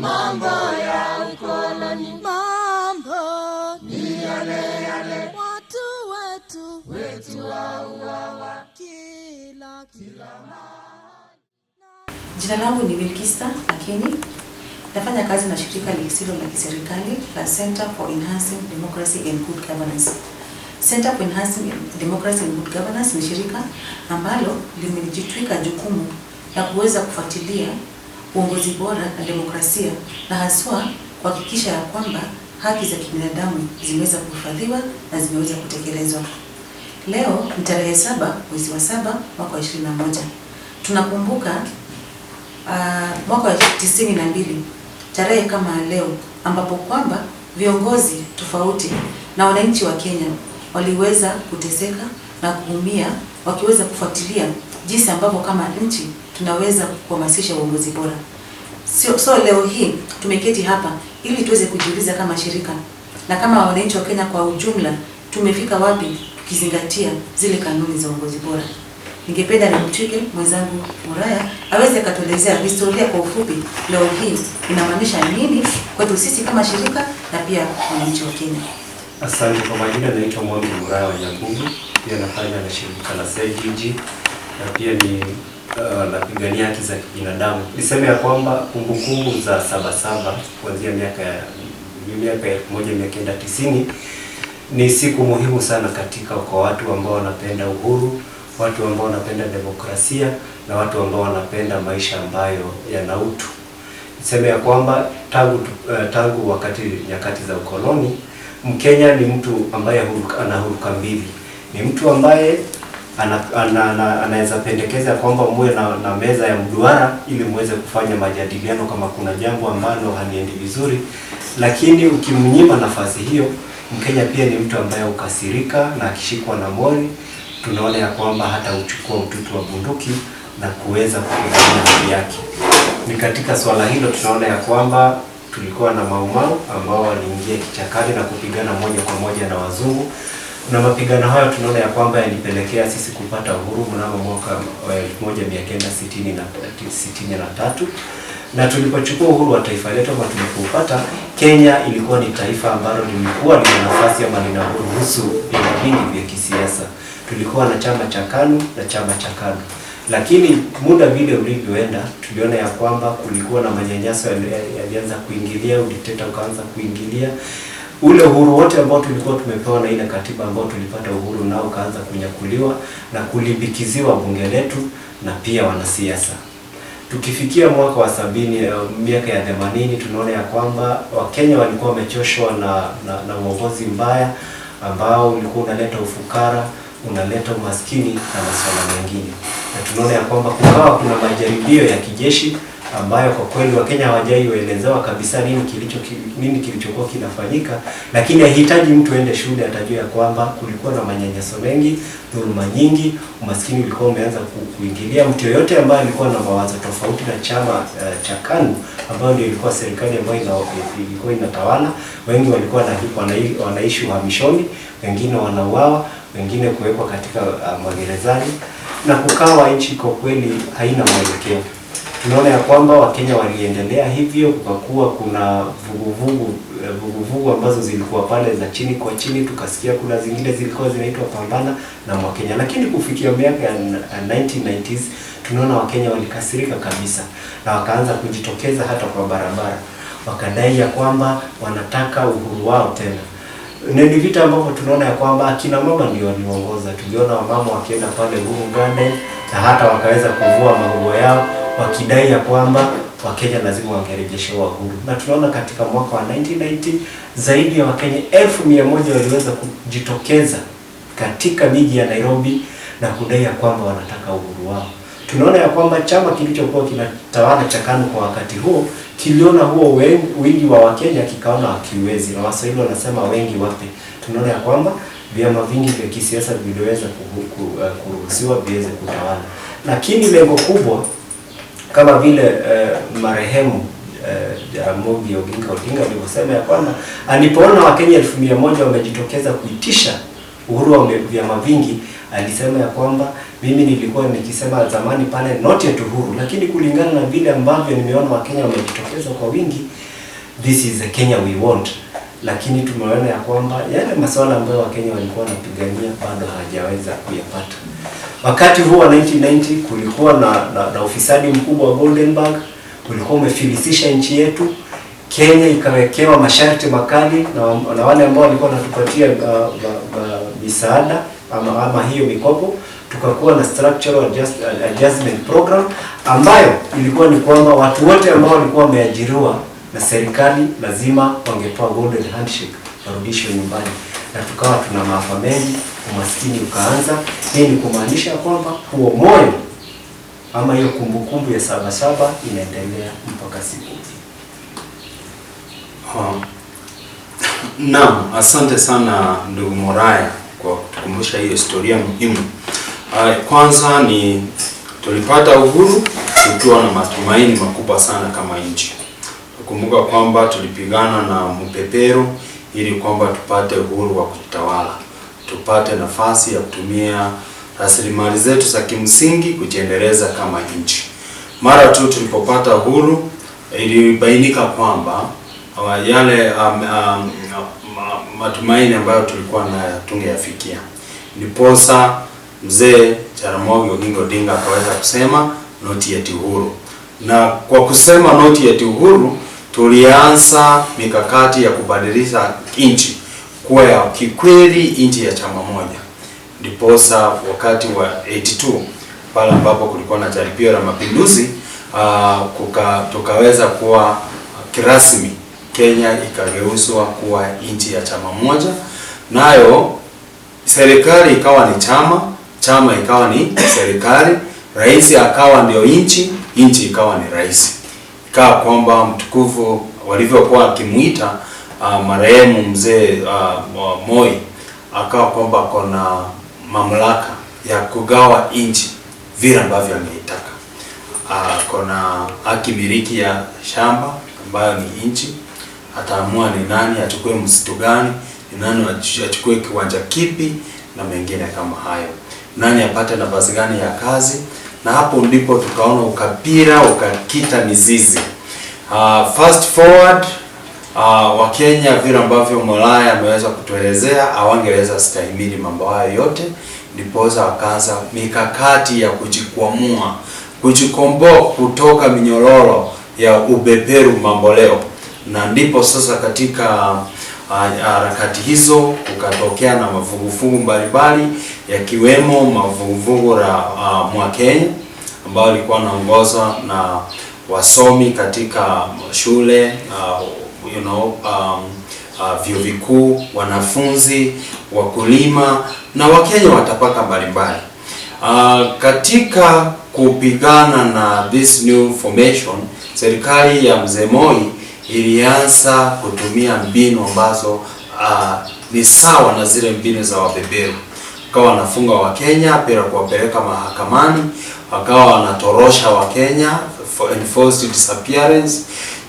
mambo ya ukoloni, mambo ni yale yale, watu wetu wauawa kila mahali. Jina langu ni Wilkista lakini nafanya kazi na shirika lisilo la kiserikali la Center for Enhancing Democracy and Good Governance. Center for Enhancing Democracy and Good Governance ni shirika ambalo limejitwika jukumu la kuweza kufuatilia uongozi bora na demokrasia na haswa kuhakikisha ya kwamba haki za kibinadamu zimeweza kuhifadhiwa na zimeweza kutekelezwa. Leo ni tarehe 7 mwezi wa 7 mwaka wa 21. Tunakumbuka mwaka wa 92 tarehe kama leo ambapo kwamba viongozi tofauti na wananchi wa Kenya waliweza kuteseka na kuumia wakiweza kufuatilia jinsi ambavyo kama nchi tunaweza kuhamasisha uongozi bora. So leo hii tumeketi hapa ili tuweze kujiuliza kama shirika na kama wananchi wa Kenya kwa ujumla tumefika wapi tukizingatia zile kanuni za uongozi bora. Ningependa nimtwike mwenzangu Muraya aweze katuelezea historia kwa ufupi leo hii inamaanisha nini kwetu sisi kama shirika na pia wananchi wa Kenya. Asante. Kwa majina naitwa Mwami Muraya wa Nyakungu, pia nafanya na shirika la CIG na pia ni napigania haki za binadamu. Niseme ya kwamba kumbukumbu za 77 kuanzia miaka ya 1990 ni siku muhimu sana katika kwa watu ambao wanapenda uhuru, watu ambao wanapenda demokrasia na watu ambao wanapenda maisha ambayo yana utu. Niseme ya kwamba tangu wakati nyakati za ukoloni, Mkenya ni mtu ambaye ana huruka mbili. Ni mtu ambaye anaweza pendekeza kwamba muwe na meza ya mduara ili muweze kufanya majadiliano kama kuna jambo ambalo haliendi vizuri, lakini ukimnyima nafasi hiyo, Mkenya pia ni mtu ambaye ukasirika na akishikwa na mori, tunaona ya kwamba hata uchukua mtutu wa bunduki na kuweza kupigania haki yake. Ni katika swala hilo tunaona ya kwamba tulikuwa na Maumau ambao waliingia kichakani na kupigana moja kwa moja na wazungu. Na mapigano hayo tunaona ya kwamba yalipelekea sisi kupata uhuru mnamo mwaka wa 1963. Na tulipochukua uhuru wa taifa letu ama tulipopata, Kenya ilikuwa ni taifa ambalo lilikuwa lina nafasi ama linaruhusu vyama vingi vya kisiasa. Tulikuwa na chama cha KANU na chama cha KANU. Lakini muda vile ulivyoenda, tuliona ya kwamba kulikuwa na manyanyaso yalianza kuingilia, udikteta ukaanza kuingilia. Ule uhuru wote ambao tulikuwa tumepewa na ile katiba ambao tulipata uhuru nao ukaanza kunyakuliwa na kulimbikiziwa bunge letu na pia wanasiasa. Tukifikia mwaka wa 70, miaka ya 80, tunaona ya kwamba Wakenya walikuwa wamechoshwa na uongozi mbaya ambao ulikuwa unaleta ufukara, unaleta umaskini na masuala mengine. Na tunaona ya kwamba kukawa kuna majaribio ya kijeshi ambayo kwa kweli Wakenya hawajaielezewa kabisa nini kilichokuwa kinafanyika, lakini hahitaji mtu aende shule atajua ya kwamba kulikuwa na manyanyaso mengi, dhuluma nyingi, umaskini ulikuwa umeanza kuingilia. Mtu yoyote ambaye alikuwa na mawazo tofauti na chama cha KANU ambayo ndio ilikuwa serikali ambayo ilikuwa inatawala, wengi walikuwa wanaishi uhamishoni, wengine wanauawa, wengine kuwekwa katika magerezani, na kukawa nchi kwa kweli haina mwelekeo. Tunaona ya kwamba Wakenya waliendelea hivyo, kukakuwa kuna vuguvugu ambazo zilikuwa pale za chini kwa chini, tukasikia kuna zingine zilikuwa zinaitwa Pambana na Mwakenya. Lakini kufikia miaka ya 1990s tunaona Wakenya walikasirika kabisa na wakaanza kujitokeza hata kwa barabara, wakadai ya kwamba wanataka uhuru wao tena. Ni vita ambavyo tunaona ya kwamba akina mama ndio waliongoza. Tuliona wamama wakienda pale Uhuru Garden na hata wakaweza kuvua maguo yao wakidai ya kwamba Wakenya lazima wangerejeshewa uhuru. Na tunaona katika mwaka wa 1990 zaidi ya Wakenya 1,100 waliweza kujitokeza katika miji ya Nairobi na kudai ya kwamba wanataka uhuru wao. Tunaona ya kwamba chama kilichokuwa kinatawala cha KANU kwa wakati huo kiliona huo wingi wa Wakenya kikaona hakiwezi, na Waswahili wanasema wengi wape. Tunaona ya kwamba vyama vingi vya kisiasa viliweza kuruhusiwa viweze kutawala, lakini lengo kubwa kama vile marehemu Jaramogi Oginga Odinga alivyosema ya kwamba alipoona Wakenya 1,100 wamejitokeza kuitisha uhuru wa vyama vingi, alisema ya kwamba mimi nilikuwa nikisema zamani pale not yet uhuru, lakini kulingana na vile ambavyo nimeona Wakenya wamejitokeza kwa wingi, this is the Kenya we want. Lakini tumeona ya kwamba yale masuala ambayo Wakenya walikuwa wanapigania bado hawajaweza kuyapata. Wakati huo wa 1990 kulikuwa na ufisadi mkubwa wa Goldenberg, ulikuwa umefilisisha nchi yetu. Kenya ikawekewa masharti makali na wale ambao walikuwa wanatupatia misaada ama hiyo mikopo. Tukakuwa na structural adjustment program ambayo ilikuwa ni kwamba watu wote ambao walikuwa wameajiriwa na serikali lazima wangepewa golden handshake, warudishwe nyumbani, na tukawa tuna maafa mengi, umaskini ukaanza. Hii ni kumaanisha kwamba huo moyo ama hiyo kumbukumbu ya Sabasaba inaendelea mpaka siku hii. Naam, asante sana ndugu Moraya kwa kutukumbusha hiyo historia muhimu. Kwanza ni tulipata uhuru tukiwa na matumaini makubwa sana kama nchi. Kumbuka kwamba tulipigana na mpepero ili kwamba tupate uhuru wa kutawala, tupate nafasi ya kutumia rasilimali zetu za kimsingi kujiendeleza kama nchi. Mara tu tulipopata uhuru, ilibainika kwamba yale matumaini ambayo tulikuwa na tungeyafikia. Ndiposa mzee Jaramogi Oginga Odinga akaweza kusema not yet uhuru. Na kwa kusema not yet uhuru, tulianza mikakati ya kubadilisha nchi kuwa ya kikweli nchi ya chama moja. Ndiposa wakati wa 82 pale ambapo kulikuwa na jaribio la mapinduzi, tukaweza kuwa kirasmi Kenya ikageuzwa kuwa nchi ya chama moja, nayo serikali ikawa ni chama ikawa ni serikali, rais akawa ndio nchi ikawa ni rais. Ikawa kwamba mtukufu walivyokuwa akimuita marehemu mzee Moi, akawa kwamba kuna mamlaka ya kugawa nchi vile ambavyo angeitaka. Kuna haki miliki ya shamba ambayo ni nchi, ataamua ni nani achukue msitu gani, ni nani achukue kiwanja kipi na mengine kama hayo, nani apate nafasi gani ya kazi. Na hapo ndipo tukaona ukabila ukakita mizizi. Fast forward, Wakenya vile ambavyo Moraya ameweza kutuelezea hawangeweza stahimili mambo hayo yote, ndiposa wakaanza mikakati ya kujikwamua, kujikomboa kutoka minyororo ya ubeberu mamboleo. Na ndipo sasa katika harakati hizo kukatokea na mavuguvugu mbalimbali, yakiwemo mavuguvugu la Mwakenya ambao alikuwa anaongozwa na wasomi katika shule, vyuo vikuu, wanafunzi, wakulima na Wakenya wa tabaka mbalimbali. Katika kupigana na this new formation, serikali ya Mzee Moi ilianza kutumia mbinu ambazo ni sawa na zile mbinu za wabeberu. Wakawa wanafunga Wakenya bila kuwapeleka mahakamani, wakawa wanatorosha Wakenya, enforced disappearance.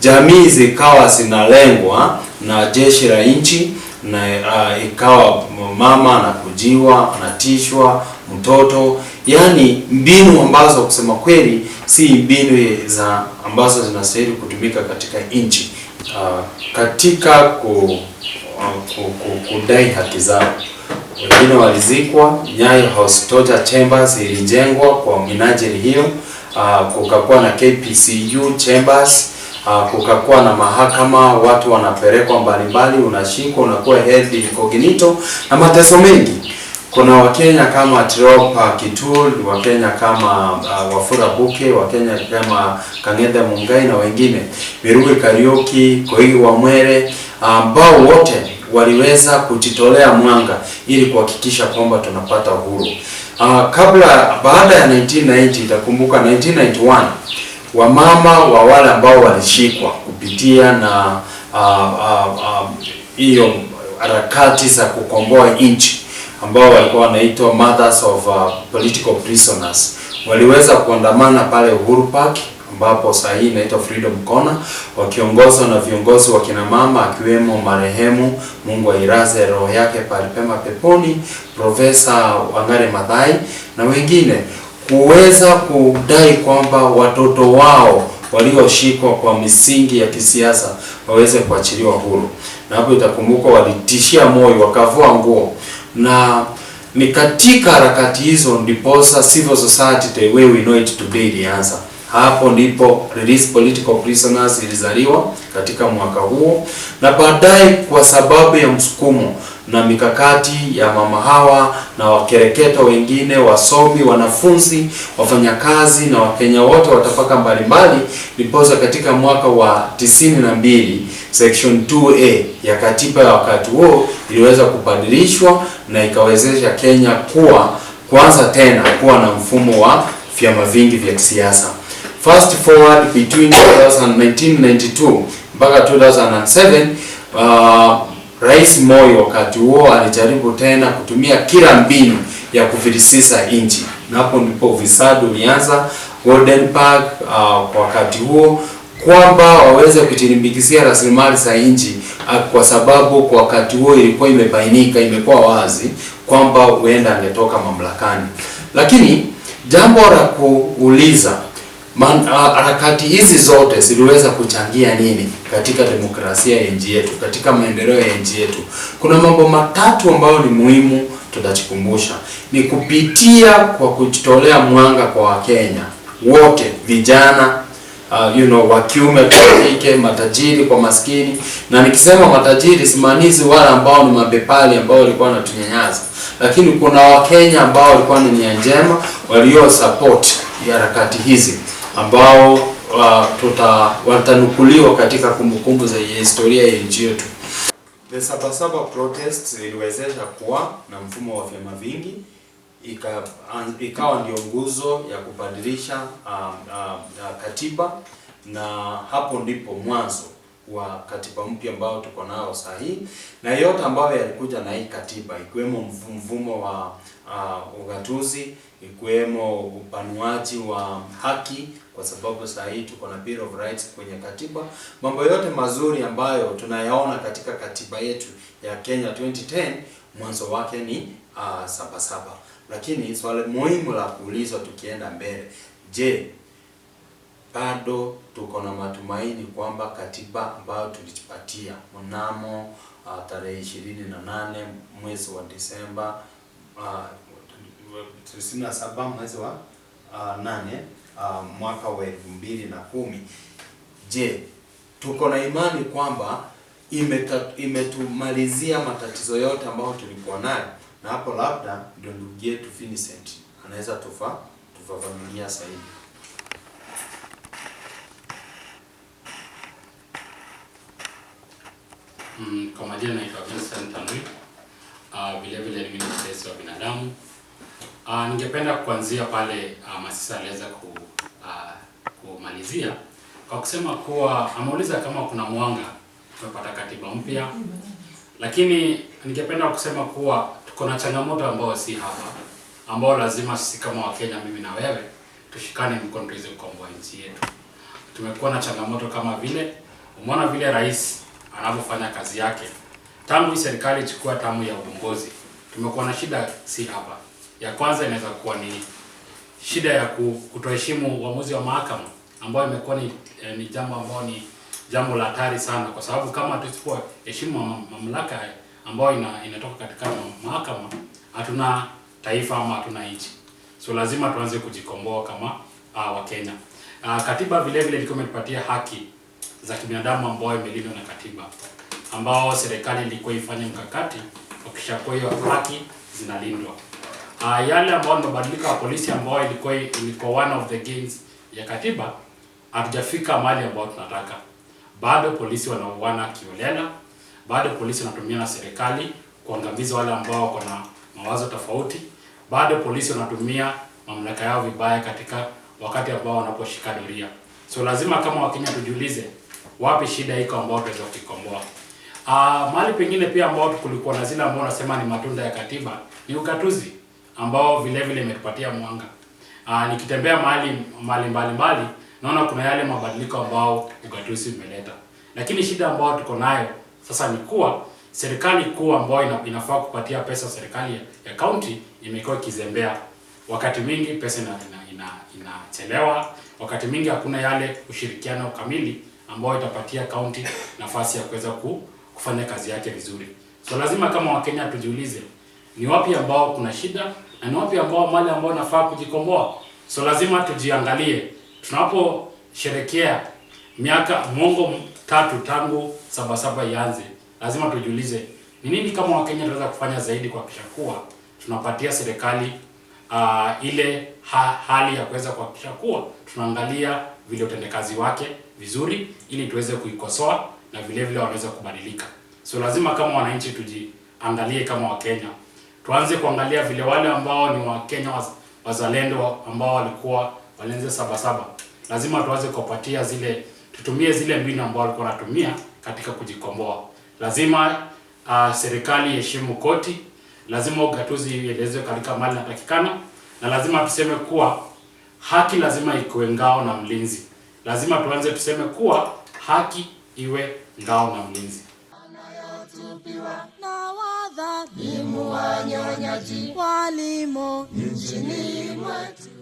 Jamii zikawa zinalengwa na jeshi la nchi, na ikawa mama anakujiwa, anatishwa mtoto, yani mbinu ambazo kusema kweli si mbinu ambazo zinastahili kutumika katika nchi. Katika kudai haki zao, wengine walizikwa. Nyayo House Torture Chambers ilijengwa kwa minajili hiyo. Kukakuwa na KPCU Chambers, kukakuwa na mahakama, watu wanapelekwa mbalimbali, unashikwa, unakuwa held incognito na mateso mengi. Kuna Wakenya kama Tirop Kitul, Wakenya kama Wafula Buke, Wakenya kama Kang'ethe Mungai na wengine, Mirugi Kariuki, Koigi Wamwere, ambao wote waliweza kujitolea mwanga ili kuhakikisha kwamba tunapata uhuru. Baada ya 1990, itakumbuka 1991, wamama wa wale ambao walishikwa kupitia na hiyo harakati za kukomboa nchi, ambao walikuwa wanaitwa Mothers of Political Prisoners, waliweza kuandamana pale Uhuru Park ambapo saa hii inaitwa Freedom Corner, wakiongozwa na viongozi wa kina mama akiwemo marehemu, Mungu airaze roho yake palipema peponi, Profesa Wangari Maathai na wengine, kuweza kudai kwamba watoto wao walioshikwa kwa misingi ya kisiasa waweze kuachiliwa huru. Na hapo itakumbuka walitishia moyo, wakavua nguo, na ni katika harakati hizo ndiposa civil society the way we know it today ilianza. Hapo ndipo Release Political Prisoners ilizaliwa katika mwaka huo, na baadaye kwa sababu ya msukumo na mikakati ya mama hawa na wakereketo wengine, wasomi, wanafunzi, wafanyakazi na Wakenya wote wa tabaka mbalimbali, ndiposa katika mwaka wa 92 section 2A ya katiba ya wakati huo iliweza kubadilishwa na ikawezesha Kenya kuanza tena kuwa na mfumo wa vyama vingi vya kisiasa. Fast forward between 1992 mpaka 2007, Rais Moi wakati huo alijaribu tena kutumia kila mbinu ya kufilisisa nchi, na hapo ndipo ufisadi ulianza Golden Park kwa wakati huo, kwamba waweze kutilimbikizia rasilimali za nchi, kwa sababu kwa wakati huo ilikuwa imebainika, imekuwa wazi kwamba huenda angetoka mamlakani. Lakini jambo la kuuliza, harakati hizi zote ziliweza kuchangia nini katika demokrasia ya nchi yetu, katika maendeleo ya nchi yetu? Kuna mambo matatu ambayo ni muhimu tutachikumbusha. Ni kupitia kwa kujitolea mwanga kwa Wakenya wote, vijana, wa kiume kwa kike, matajiri kwa maskini. Na nikisema matajiri simaanishi wale ambao ni mabepali ambao walikuwa wanatunyanyasa, lakini kuna Wakenya ambao walikuwa ni nia njema, walio support harakati hizi, ambao watanukuliwa katika kumbukumbu za historia ya nchi yetu. The Sabasaba protests iliwezesha kuwa na mfumo wa vyama vingi, ikawa ndio nguzo ya kubadilisha katiba, na hapo ndipo mwanzo wa katiba mpya ambao tuko nao sahihi, na yote ambayo yalikuja na hii katiba, ikiwemo mfumo wa ugatuzi, ikiwemo upanuaji wa haki, kwa sababu sahihi tuko na Bill of Rights kwenye katiba. Mambo yote mazuri ambayo tunayaona katika katiba yetu ya Kenya 2010, mwanzo wake ni Sabasaba. Lakini swali muhimu la kuulizwa tukienda mbele, je, bado tuko na matumaini kwamba katiba ambayo tulijipatia mnamo tarehe 28 mwezi wa Disemba 27 mwezi wa 8 mwaka wa 2010, je, tuko na imani kwamba imetumalizia matatizo yote ambayo tulikuwa nayo? Na hapo labda ndio ndugu yetu Vincent anaweza tufafanulia zaidi. Kwa majina naitwa Vincent Tanui. Vile vile ni mtetezi wa binadamu. Ningependa kuanzia pale Masisa aliweza kumalizia kwa kusema kuwa ameuliza kama kuna mwanga tumepata katiba mpya, lakini ningependa kusema kuwa tuko na changamoto ambayo si hapa, ambao lazima sisi kama Wakenya, mimi na wewe, tushikane mkono tuweze kukomboa nchi yetu. Tumekuwa na changamoto kama vile umeona vile rais anapofanya kazi yake tangu hii serikali ichukua tamu ya uongozi. Tumekuwa na shida si hapa. Ya kwanza inaweza kuwa ni shida ya kutoheshimu uamuzi wa mahakama, ambao imekuwa ni jambo ambao ni jambo la hatari sana, kwa sababu kama tusipoheshimu mamlaka ambayo inatoka katika mahakama, hatuna taifa ama hatuna nchi. So lazima tuanze kujikomboa kama Wakenya. Katiba vile vile ilikuwa imetupatia haki za kibinadamu ambayo imelindwa na katiba, ambao serikali ilikuwa ifanye mkakati kuhakikisha kwa hiyo haki zinalindwa. Yale ambao mabadiliko ya polisi ambao ilikuwa one of the gains ya katiba, hatujafika mahali ambao tunataka. Bado polisi wanauana kiolela, bado polisi wanatumia na serikali kuangamiza wale ambao wako na mawazo tofauti, bado polisi wanatumia mamlaka yao vibaya katika wakati ambao wanaposhika doria. So lazima kama Wakenya tujiulize wapi shida iko ambao tuweza kuikomboa. Mahali pengine pia ambao kulikuwa na zile ambao nasema ni matunda ya katiba ni ukatuzi, ambao vile vile imetupatia mwanga. Nikitembea mahali mbali naona kuna yale mabadiliko ambao ugatuzi umeleta. Lakini shida ambayo tuko nayo sasa ni kuwa serikali kuu ambayo inafaa kupatia pesa serikali ya county imekuwa ikizembea. Wakati mwingi pesa inachelewa, wakati mwingi hakuna yale ushirikiano kamili ambao itapatia county nafasi ya kuweza kufanya kazi yake vizuri. So lazima kama Wakenya tujiulize ni wapi ambao kuna shida na ni wapi ambao mali ambao nafaa kujikomboa. So lazima tujiangalie tunaposherekea mwongo 3 tangu Sabasaba ianze. Lazima tujiulize ni nini kama Wakenya tunaweza kufanya zaidi kwa kuhakikisha kuwa tunapatia serikali ile hali ya kuweza kuhakikisha kuwa tunaangalia vile utendakazi wake vizuri ili tuweze kuikosoa na vile vile wanaweza kubadilika. So lazima kama wananchi tujiangalie kama Wakenya. Tuanze kuangalia vile wale ambao ni Wakenya wazalendo ambao walikuwa walenze Sabasaba. Lazima tuanze kupatia tutumie zile mbinu ambao walikuwa wanatumia katika kujikomboa. Lazima serikali heshimu koti, lazima ugatuzi ielezwe katika mali inatakikana, na lazima tuseme kuwa haki lazima ikuwe ngao na mlinzi. Lazima tuanze tuseme kuwa haki iwe ngao na mlinzi. Na wadhalimu wanyonyaji walimo nchini mwetu.